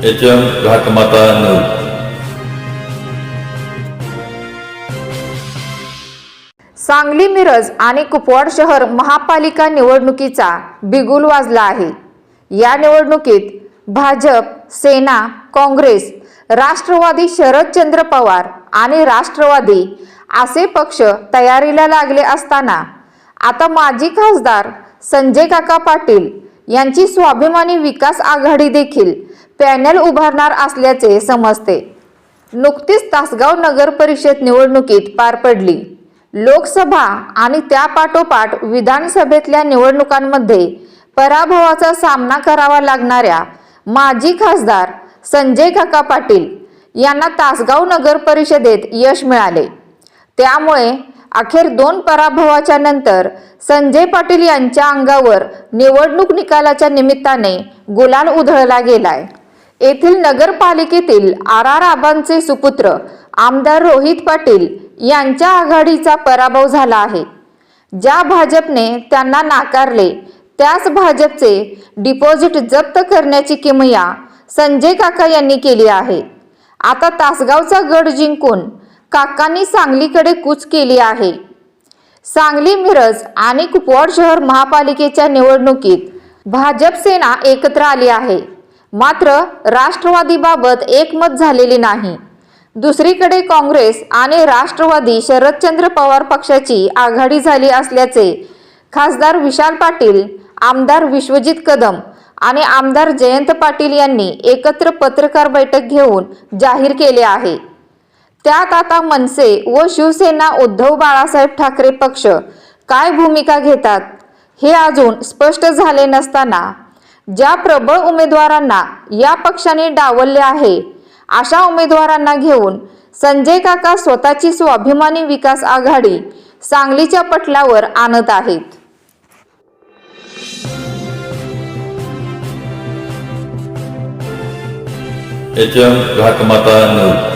HM घाटमाता news. Sangli, Miraj आणि कुपवाड शहर महापालिका निवडणुकीचा बिगुल वाजला आहे। या निवडणुकीत भाजप, सेना, काँग्रेस, राष्ट्रवादी शरदचंद्र पवार आणि राष्ट्रवादी असे पक्ष तयारीला लागले असताना आता माजी खासदार संजय काका पाटील यांची स्वाभिमानी विकास आघाडी देखील पॅनल उभारणार असल्याचे समजते। नुकतीच तासगाव नगर परिषद निवडणुकीत पार पडली। लोकसभा आणि त्यापाठोपाठ विधानसभेतल्या निवडणुकांमध्ये पराभवाचा सामना करावा लागणाऱ्या माजी खासदार संजय काका पाटील यांना तासगाव नगर परिषदेत यश मिळाले। त्यामुळे अखेर 2 पराभवाच्या नंतर संजय पाटील यांच्या अंगावर निवडणूक निकालाच्या निमित्ताने गुलाल उधळला गेलाय। येथील नगरपालिकेतील RR आबांचे सुपुत्र आमदार रोहित पाटील यांच्या आघाडीचा पराभव झाला आहे। ज्या भाजपने त्यांना नाकारले त्याच भाजपचे डिपॉझिट जप्त करण्याची किमया संजय काका यांनी केली आहे। आता तासगावचा गड जिंकून काकांनी सांगलीकडे कूच केली आहे। सांगली, मिरज आणि कुपवाड शहर महापालिकेच्या निवडणुकीत भाजप सेना एकत्र आली आहे। मात्र राष्ट्रवादीबाबत एकमत झालेले नाही। दुसरीकडे काँग्रेस आणि राष्ट्रवादी शरदचंद्र पवार पक्षाची आघाडी झाली असल्याचे खासदार विशाल पाटील, आमदार विश्वजित कदम आणि आमदार जयंत पाटील यांनी एकत्र पत्रकार बैठक घेऊन जाहीर केले आहे। त्यात आता मनसे व शिवसेना उद्धव बाळासाहेब ठाकरे पक्ष काय भूमिका घेतात हे अजून स्पष्ट झाले नसताना ज्या प्रबळ उमेदवारांना या पक्षाने डावलले आहे अशा उमेदवारांना घेऊन संजय काका स्वतःची स्वाभिमानी विकास आघाडी सांगलीच्या पटलावर आणत आहेत। HM घाटमाता news.